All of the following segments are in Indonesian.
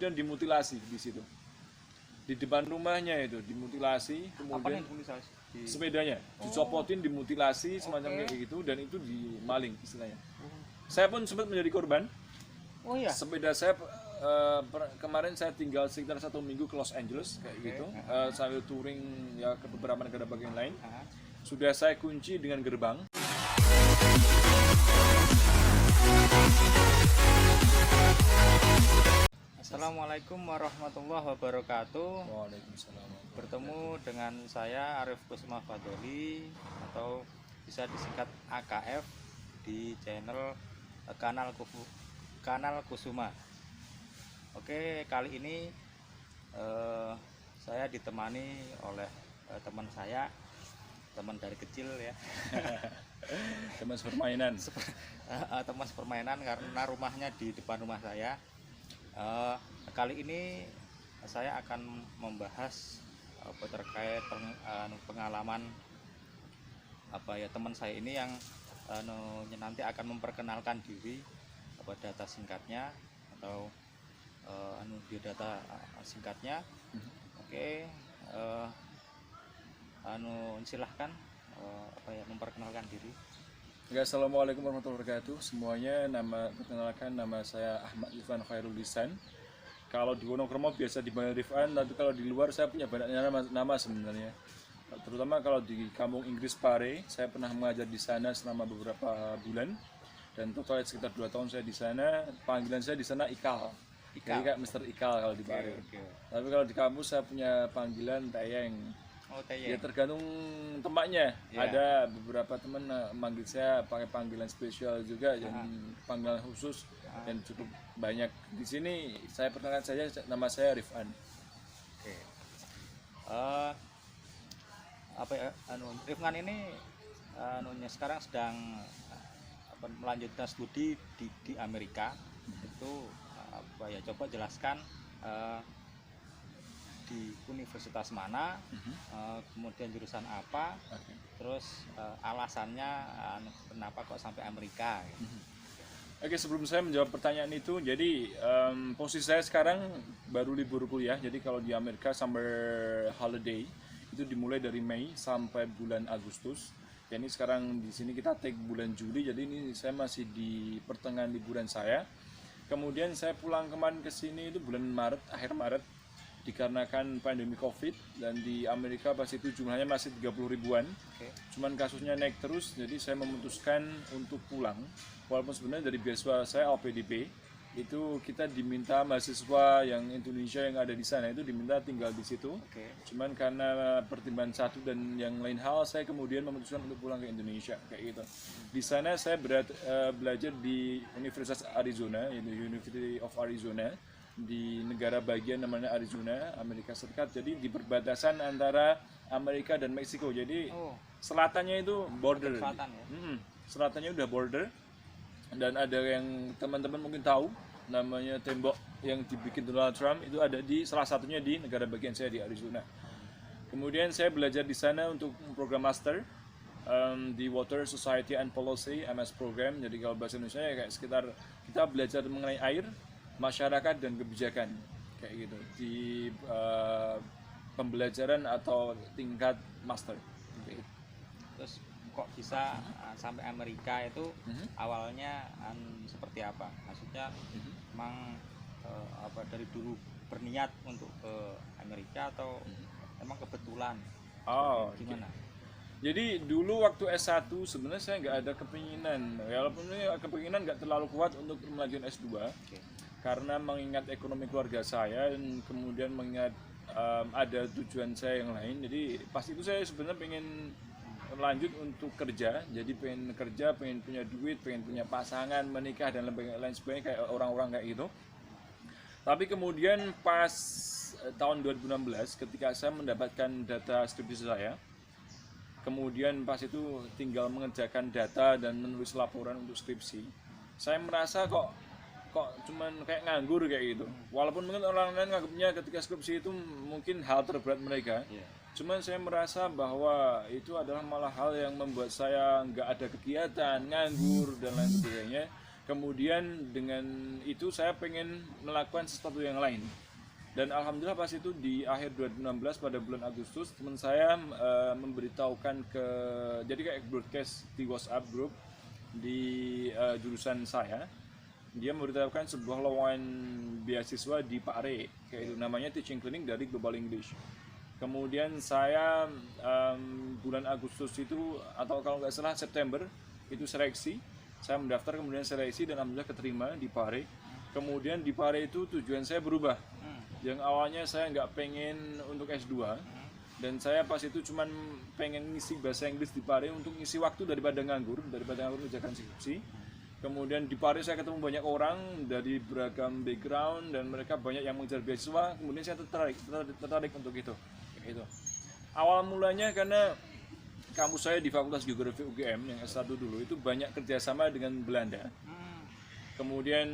dan dimutilasi di situ. Di depan rumahnya itu dimutilasi, kemudian sepedanya dicopotin, dimutilasi semacam kayak gitu, dan itu dimaling istilahnya. Saya pun sempat menjadi korban. Oh iya. Sepeda saya kemarin saya tinggal sekitar 1 minggu ke Los Angeles kayak gitu, sambil touring ya ke beberapa negara bagian lain. Sudah saya kunci dengan gerbang. Assalamualaikum warahmatullahi wabarakatuh. Waalaikumsalam. Bertemu dengan saya Arif Kusma Fadoli atau bisa disingkat AKF di channel kanal Kusuma. Oke, kali ini saya ditemani oleh teman saya, teman dari kecil ya. Teman sepermainan. Teman sepermainan karena rumahnya di depan rumah saya. Kali ini saya akan membahas terkait pengalaman teman saya ini yang nanti akan memperkenalkan diri, data singkatnya atau biodata singkatnya. Oke, silahkan memperkenalkan diri. Ya, assalamualaikum warahmatullahi wabarakatuh semuanya. Perkenalkan, nama saya Ahmad Rifan Khairul Lisan. Kalau di Wonokromo biasa dipanggil Rifan, tapi kalau di luar saya punya banyak nama sebenarnya. Terutama kalau di kampung Inggris Pare, saya pernah mengajar di sana selama beberapa bulan, dan total sekitar 2 tahun saya di sana. Panggilan saya di sana Ikal. Jadi kayak Mr. Ikal kalau di Pare. Tapi kalau di kampus saya punya panggilan Tayeng. Ya tergantung tempatnya. Ada beberapa teman manggil saya pakai panggilan spesial juga, dan panggilan khusus, dan cukup banyak. Di sini saya perkenalkan saja, nama saya Rifan. Oke. Rifan ini sekarang sedang melanjutkan studi di Amerika. Itu coba jelaskan di universitas mana, kemudian jurusan apa, terus alasannya kenapa kok sampai Amerika. Oke, sebelum saya menjawab pertanyaan itu, jadi posisi saya sekarang baru libur kuliah. Jadi kalau di Amerika summer holiday itu dimulai dari Mei sampai bulan Agustus. Jadi sekarang di sini kita take bulan Juli, jadi ini saya masih di pertengahan liburan saya. Kemudian saya pulang kemarin ke sini itu bulan Maret, akhir Maret, dikarenakan pandemi COVID, dan di Amerika pas itu jumlahnya masih 30 ribuan. Cuman kasusnya naik terus, jadi saya memutuskan untuk pulang. Walaupun sebenarnya dari beasiswa saya LPDP itu kita diminta mahasiswa yang Indonesia yang ada di sana itu diminta tinggal di situ. Cuman karena pertimbangan satu dan yang lain hal, saya kemudian memutuskan untuk pulang ke Indonesia kayak gitu. Di sana saya belajar di Universitas Arizona, yaitu University of Arizona, di negara bagian namanya Arizona, Amerika Serikat. Jadi di perbatasan antara Amerika dan Meksiko. Jadi selatannya itu border. Selatannya udah border. Dan ada yang teman-teman mungkin tahu, namanya tembok yang dibikin Donald Trump, itu ada di salah satunya di negara bagian saya di Arizona. Kemudian saya belajar di sana untuk program master di Water Society and Policy MS program. Jadi kalau bahasa Indonesia ya kayak sekitar kita belajar mengenai air, masyarakat, dan kebijakan kayak gitu di pembelajaran atau tingkat master. Terus kok bisa sampai Amerika itu awalnya seperti apa? Maksudnya emang dari dulu berniat untuk ke Amerika atau emang kebetulan? Gimana? Jadi dulu waktu S1 sebenarnya saya nggak ada kepinginan, walaupun kepinginan nggak terlalu kuat untuk melanjutkan S2. Karena mengingat ekonomi keluarga saya, dan kemudian mengingat ada tujuan saya yang lain. Jadi pas itu saya sebenarnya pengen lanjut untuk kerja. Jadi pengen kerja, pengen punya duit, pengen punya pasangan, menikah, dan lain sebagainya kayak orang-orang kayak gitu. Tapi kemudian pas tahun 2016 ketika saya mendapatkan data skripsi saya, kemudian pas itu tinggal mengerjakan data dan menulis laporan untuk skripsi, saya merasa kok cuman kayak nganggur kayak gitu. Walaupun mungkin orang lain nganggapnya ketika skripsi itu mungkin hal terberat mereka, cuman saya merasa bahwa itu adalah malah hal yang membuat saya nggak ada kegiatan, nganggur, dan lain sebagainya. Kemudian dengan itu saya pengen melakukan sesuatu yang lain. Dan alhamdulillah pas itu di akhir 2016 pada bulan Agustus teman saya memberitahukan jadi kayak broadcast di WhatsApp group di jurusan saya. Dia memberitahukan sebuah lowongan beasiswa di Pare, kayak itu namanya Teaching Clinic dari Global English. Kemudian saya bulan Agustus itu atau kalau nggak salah September itu seleksi, saya mendaftar kemudian seleksi dan alhamdulillah keterima di Pare. Kemudian di Pare itu tujuan saya berubah. Yang awalnya saya nggak pengen untuk S2 dan saya pas itu cuman pengen ngisi bahasa Inggris di Pare untuk ngisi waktu daripada nganggur mengerjakan skripsi. Kemudian di Paris saya ketemu banyak orang dari beragam background dan mereka banyak yang mengejar beasiswa. Kemudian saya tertarik untuk itu. Gitu. Awal mulanya karena kampus saya di Fakultas Geografi UGM yang S1 dulu itu banyak kerjasama dengan Belanda. Kemudian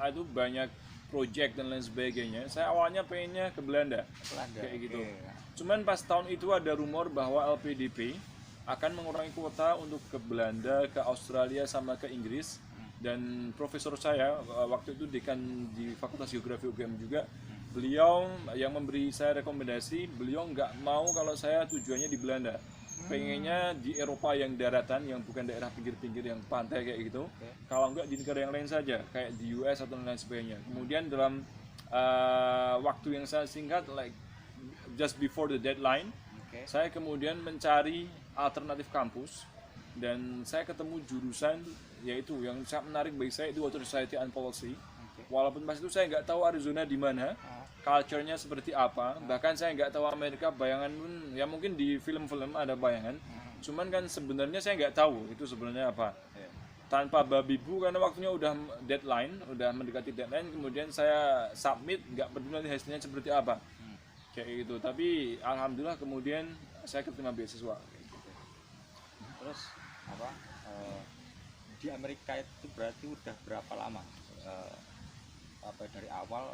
itu banyak project dan lain sebagainya. Saya awalnya pengennya ke Belanda. Kayak gitu. Cuman pas tahun itu ada rumor bahwa LPDP akan mengurangi kuota untuk ke Belanda, ke Australia, sama ke Inggris. Dan profesor saya waktu itu dekan di Fakultas Geografi UGM juga, beliau yang memberi saya rekomendasi, beliau nggak mau kalau saya tujuannya di Belanda, pengennya di Eropa yang daratan, yang bukan daerah pinggir-pinggir yang pantai kayak gitu. Kalau nggak di negara yang lain saja, kayak di US atau lain sebagainya. Kemudian dalam waktu yang sangat singkat, like just before the deadline, saya kemudian mencari alternatif kampus dan saya ketemu jurusan yaitu yang sangat menarik bagi saya itu Water Society and Policy. Walaupun pas itu saya nggak tahu Arizona di mana, culture-nya seperti apa, bahkan saya nggak tahu Amerika, bayangan pun ya mungkin di film-film ada bayangan, cuman kan sebenarnya saya nggak tahu itu sebenarnya apa. Tanpa babi bu karena waktunya udah deadline, udah mendekati deadline, kemudian saya submit, nggak peduli nanti hasilnya seperti apa, kayak gitu. Tapi alhamdulillah kemudian saya keterima beasiswa. Terus di Amerika itu berarti udah berapa lama dari awal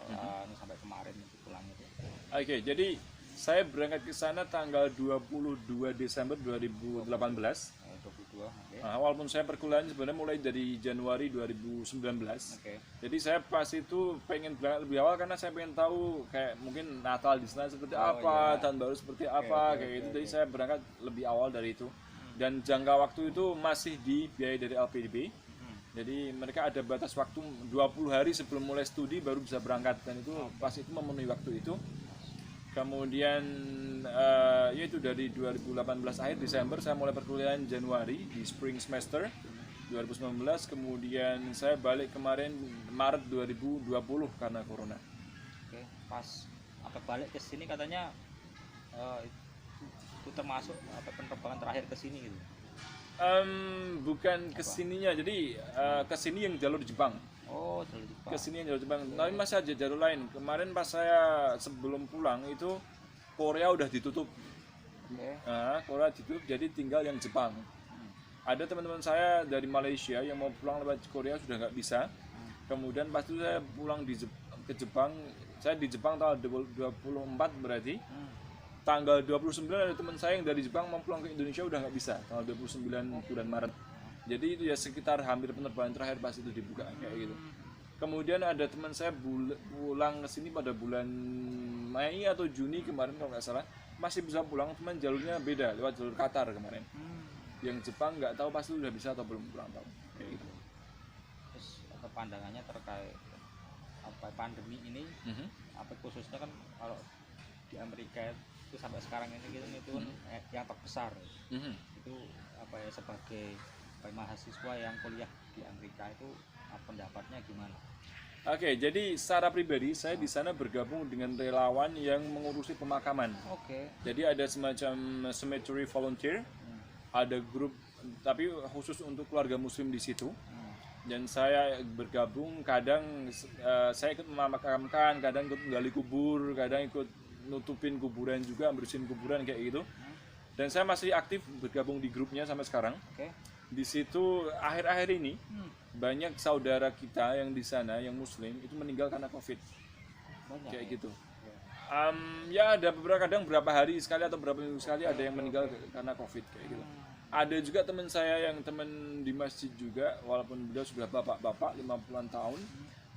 sampai kemarin itu pulang itu? Oke, jadi saya berangkat ke sana tanggal 22 Desember 2018. 22. Walaupun saya perkuliahan sebenarnya mulai dari Januari 2019. Jadi saya pas itu pengen berangkat lebih awal karena saya pengen tahu kayak mungkin Natal di sana seperti apa, tahun baru seperti apa, kayak gitu. Jadi saya berangkat lebih awal dari itu. Dan jangka waktu itu masih dibiayai dari LPDP. Jadi mereka ada batas waktu 20 hari sebelum mulai studi baru bisa berangkat dan itu pas itu memenuhi waktu itu. Kemudian yaitu dari 2018 akhir Desember saya mulai perkuliahan Januari di spring semester 2019. Kemudian saya balik kemarin Maret 2020 karena corona. Pas balik ke sini katanya itu termasuk penerbangan terakhir ke sini gitu. Bukan kesininya, jadi kesini yang jalur Jepang. Oh, jalur Jepang. Kesini yang jalur Jepang. Tapi masih ada jalur lain. Kemarin pas saya sebelum pulang itu Korea udah ditutup. Korea ditutup, jadi tinggal yang Jepang. Ada teman-teman saya dari Malaysia yang mau pulang lewat Korea sudah nggak bisa. Kemudian pas itu saya pulang ke Jepang. Saya di Jepang tanggal 24 berarti. Tanggal 29 ada teman saya yang dari Jepang mau pulang ke Indonesia udah nggak bisa tanggal 29 bulan Maret. Jadi itu ya sekitar hampir penerbangan terakhir pas itu dibuka kayak gitu. Kemudian ada teman saya pulang ke sini pada bulan Mei atau Juni kemarin kalau nggak salah, masih bisa pulang, cuman jalurnya beda lewat jalur Qatar kemarin. Yang Jepang nggak tahu pasti udah bisa atau belum pulang tahu kayak gitu. Terus pandangannya terkait pandemi ini, khususnya kan kalau di Amerika itu sampai sekarang ini itu yang terbesar itu sebagai mahasiswa yang kuliah di Amerika itu pendapatnya gimana? Oke, jadi secara pribadi saya di sana bergabung dengan relawan yang mengurusi pemakaman. Jadi ada semacam cemetery volunteer, ada grup tapi khusus untuk keluarga muslim di situ. Dan saya bergabung, kadang saya ikut memakamkan, kadang ikut menggali kubur, kadang ikut nutupin kuburan juga, bersihin kuburan kayak gitu. Dan saya masih aktif bergabung di grupnya sampai sekarang. Di situ akhir-akhir ini banyak saudara kita yang di sana yang muslim itu meninggal karena COVID. Kayak gitu. Ya ada beberapa kadang berapa hari sekali atau berapa minggu sekali ada yang meninggal karena COVID kayak gitu. Ada juga teman saya yang teman di masjid juga, walaupun beliau sudah bapak-bapak 50-an tahun,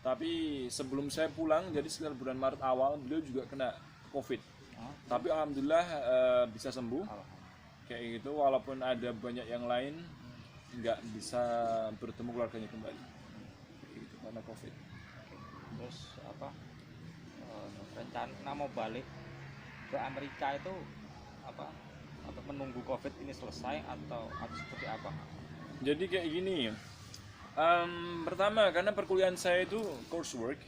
tapi sebelum saya pulang, jadi sekitar bulan Maret awal, beliau juga kena COVID. Tapi alhamdulillah bisa sembuh, kayak gitu. Walaupun ada banyak yang lain nggak bisa bertemu keluarganya kembali, kayak gitu, karena COVID. Terus apa rencana mau balik ke Amerika itu apa menunggu COVID ini selesai atau seperti apa? Jadi kayak gini, pertama karena perkuliahan saya itu coursework,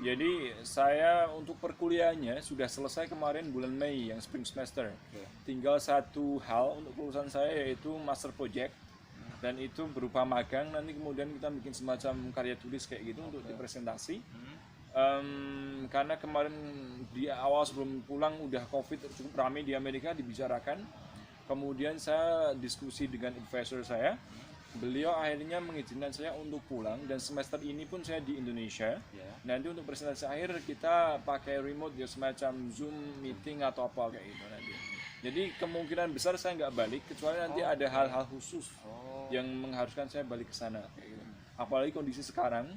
jadi saya untuk perkuliahannya sudah selesai kemarin bulan Mei yang spring semester. Tinggal satu hal untuk lulusan saya yaitu master project, dan itu berupa magang. Nanti kemudian kita bikin semacam karya tulis kayak gitu untuk dipresentasi. Karena kemarin di awal sebelum pulang udah COVID cukup ramai di Amerika dibicarakan. Kemudian saya diskusi dengan advisor saya, beliau akhirnya mengizinkan saya untuk pulang, dan semester ini pun saya di Indonesia. Nanti untuk presentasi akhir kita pakai remote ya, semacam Zoom meeting atau apa kayak gitu nanti. Jadi kemungkinan besar saya nggak balik kecuali nanti ada hal-hal khusus yang mengharuskan saya balik ke sana kayak gitu. Apalagi kondisi sekarang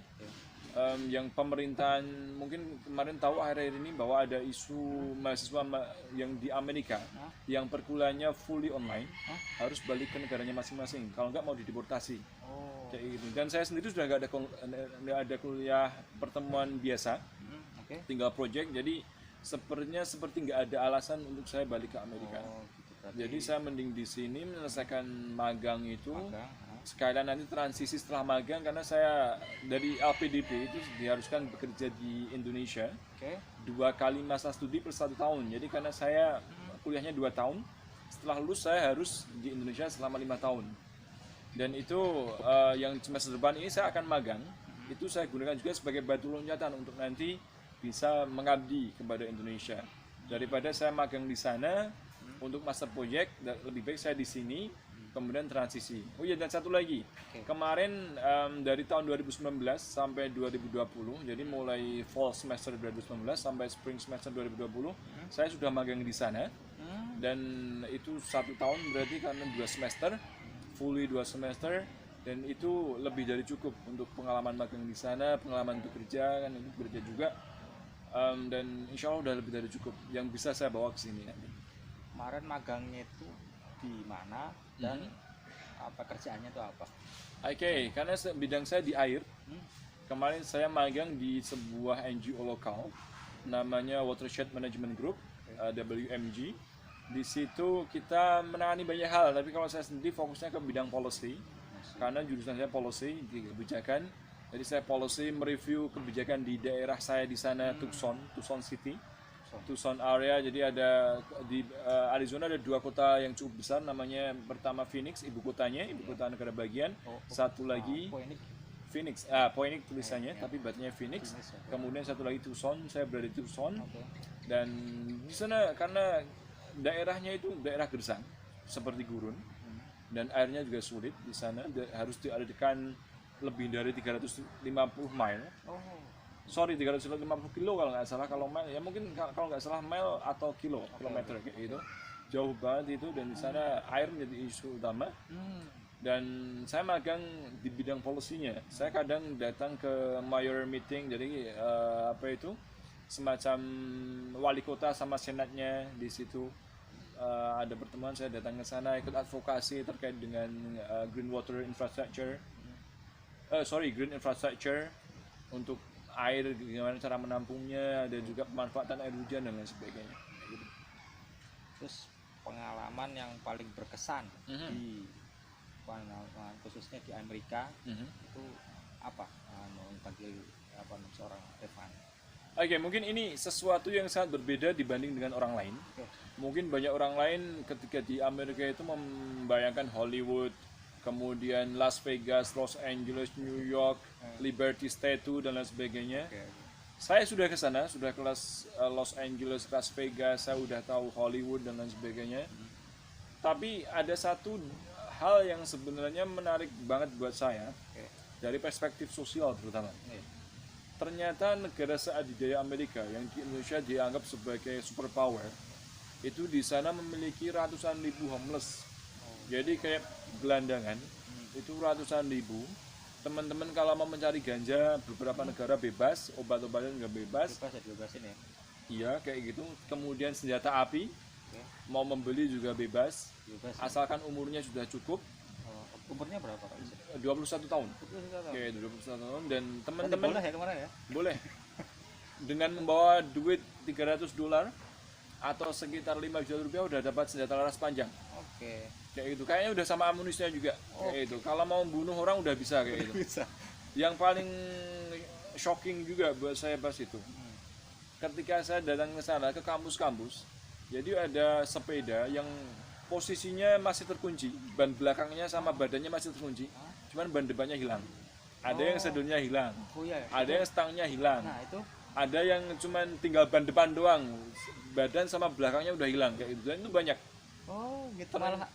yang pemerintahan mungkin kemarin tahu akhir-akhir ini bahwa ada isu mahasiswa yang di Amerika yang perkuliahannya fully online harus balik ke negaranya masing-masing, kalau nggak mau dideportasi kayak gitu. Dan saya sendiri sudah nggak ada kuliah pertemuan biasa, tinggal project, jadi sepertinya seperti nggak ada alasan untuk saya balik ke Amerika. Jadi saya mending di sini menyelesaikan magang itu. Sekalian nanti transisi setelah magang, karena saya dari LPDP itu diharuskan bekerja di Indonesia 2 kali masa studi per 1 tahun. Jadi karena saya kuliahnya 2 tahun, setelah lulus saya harus di Indonesia selama 5 tahun. Dan itu yang semester depan ini saya akan magang. Itu saya gunakan juga sebagai batu loncatan untuk nanti bisa mengabdi kepada Indonesia. Daripada saya magang di sana untuk master project, lebih baik saya di sini kemudian transisi. Oh iya, dan satu lagi, kemarin dari tahun 2019 sampai 2020, jadi mulai fall semester 2019 sampai spring semester 2020, saya sudah magang di sana. Dan itu 1 tahun berarti karena 2 semester, fully 2 semester, dan itu lebih dari cukup untuk pengalaman magang di sana, pengalaman bekerja kan, itu bekerja juga, dan insya Allah udah lebih dari cukup yang bisa saya bawa ke sini nanti. Kemarin magangnya itu di mana dan apa kerjaannya itu apa? Oke, karena bidang saya di air. Kemarin saya magang di sebuah NGO lokal namanya Watershed Management Group, WMG. Di situ kita menangani banyak hal, tapi kalau saya sendiri fokusnya ke bidang policy, karena jurusan saya policy di kebijakan. Jadi saya policy mereview kebijakan di daerah saya di sana, Tucson City. Tucson area, jadi ada di Arizona ada 2 kota yang cukup besar, namanya pertama Phoenix, ibu kota negara bagian, satu lagi Phoenix, Phoenix tulisannya, tapi bacanya Phoenix. Kemudian satu lagi Tucson, saya berada di Tucson, dan di sana karena daerahnya itu daerah gersang seperti gurun, dan airnya juga sulit di sana, harus diadakan lebih dari 350 mile. 350 kilo kalau nggak salah, kalau mile ya mungkin kalau nggak salah mile atau kilometer kayak gitu, jauh banget itu, dan di sana air menjadi isu utama. Dan saya magang di bidang polisinya, saya kadang datang ke mayor meeting, jadi semacam wali kota sama senatnya di situ ada pertemuan, saya datang ke sana ikut advokasi terkait dengan green infrastructure untuk air, gimana cara menampungnya, dan juga pemanfaatan air hujan dan lain sebagainya. Terus pengalaman yang paling berkesan di khususnya di Amerika itu apa bagi seorang Evan? Oke, mungkin ini sesuatu yang sangat berbeda dibanding dengan orang lain. Mungkin banyak orang lain ketika di Amerika itu membayangkan Hollywood, kemudian Las Vegas, Los Angeles, New York, Liberty Statue dan lain sebagainya. Saya sudah ke sana, sudah ke Los Angeles, Las Vegas, saya sudah tahu Hollywood dan lain sebagainya. Tapi ada satu hal yang sebenarnya menarik banget buat saya dari perspektif sosial terutama. Ternyata negara seadidaya Amerika yang di Indonesia dianggap sebagai superpower, itu di sana memiliki ratusan ribu homeless Jadi kayak gelandangan itu ratusan ribu. Teman-teman kalau mau mencari ganja beberapa negara bebas, obat-obatan juga bebas. Bebas ya, dibebasin ya. Iya kayak gitu. Kemudian senjata api Oke. mau membeli juga bebas, Bebas. asalkan umurnya sudah cukup. Oh, umurnya berapa Pak? 21 tahun. 21 tahun. Oke, 21 tahun dan Berarti teman-teman boleh ya kemarin ya? boleh dengan membawa duit $300 atau sekitar 5 juta rupiah udah dapat senjata laras panjang. Oke. Kayak gitu. Kayaknya udah sama amunisinya juga. Kayak itu. Kalau mau bunuh orang udah bisa kayak gitu. Bisa. Yang paling shocking juga buat saya pas itu. Ketika saya datang ke sana ke kampus-kampus, jadi ada sepeda yang posisinya masih terkunci, ban belakangnya sama badannya masih terkunci, cuman ban depannya hilang. Ada yang sedulnya hilang, Oh iya. ada yang stangnya hilang, Nah, itu ada yang cuman tinggal ban depan doang, badan sama belakangnya udah hilang kayak gitu. Dan itu banyak gitu malah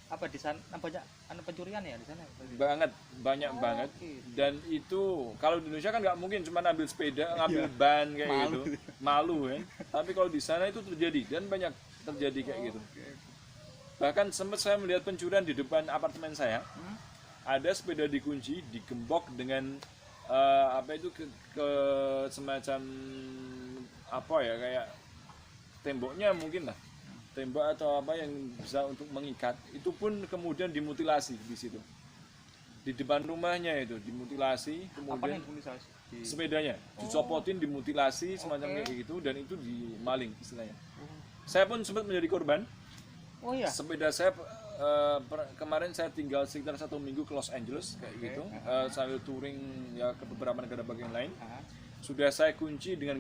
apa di sana banyak pencurian ya di sana. banget, banyak banget. gitu. Dan itu kalau di Indonesia kan nggak mungkin cuman ambil sepeda, ngambil Iya. ban kayak Malu. gitu, malu kan. Tapi kalau di sana itu terjadi dan banyak terjadi kayak gitu. Bahkan sempat saya melihat pencurian di depan apartemen saya. Ada sepeda dikunci, digembok dengan apa itu ke semacam apa ya kayak temboknya mungkin lah, tembok atau apa yang bisa untuk mengikat. Itu pun kemudian dimutilasi di situ, di depan rumahnya itu dimutilasi, Apa kemudian yang tulisan di sepedanya dicopotin, dimutilasi semacam Oke. kayak gitu, dan itu dimaling istilahnya. Saya pun sempat menjadi korban. Oh iya. Sepeda saya kemarin saya tinggal sekitar 1 minggu ke Los Angeles kayak gitu, sambil touring ya ke beberapa negara bagian lain. Ah, Sudah saya kunci dengan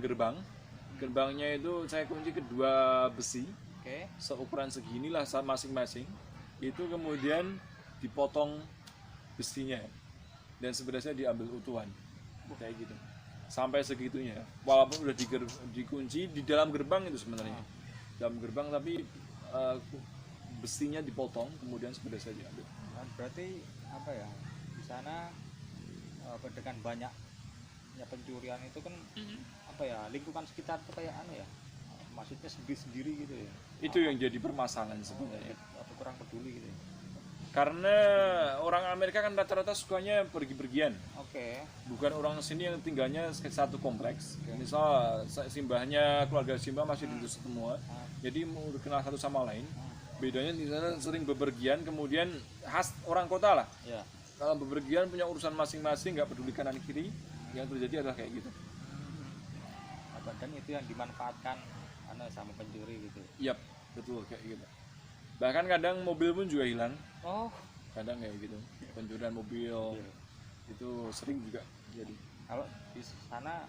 gerbangnya itu saya kunci kedua besi Oke. seukuran seginilah masing-masing. Itu kemudian dipotong besinya dan sepeda saya diambil utuhan kayak gitu, sampai segitunya. Walaupun udah dikunci di dalam gerbang itu sebenarnya, dalam gerbang, tapi besinya dipotong, kemudian sepeda saya diambil. Kan berarti apa ya? Di sana dengan banyaknya pencurian itu kan apa ya? Lingkungan sekitar tuh kayak ya? Maksudnya sendiri gitu ya. Itu yang jadi permasalahan sebenarnya. Apa kurang peduli gitu ya. Karena orang Amerika kan rata-rata sukanya pergi-pergian, Oke. bukan orang sini yang tinggalnya satu kompleks. Misal simbahnya, keluarga simbah masih di situ semua, jadi mau kenal satu sama lain. Bedanya di sana sering bepergian, kemudian khas orang kota lah. Ya. Kalau bepergian punya urusan masing-masing, nggak peduli kanan kiri. Yang terjadi adalah kayak gitu. Dan itu yang dimanfaatkan sama pencuri gitu. Yap, betul kayak gitu. Bahkan kadang mobil pun juga hilang. Oh, Kadang kayak gitu. Pencurian mobil itu sering juga jadi. kalau di sana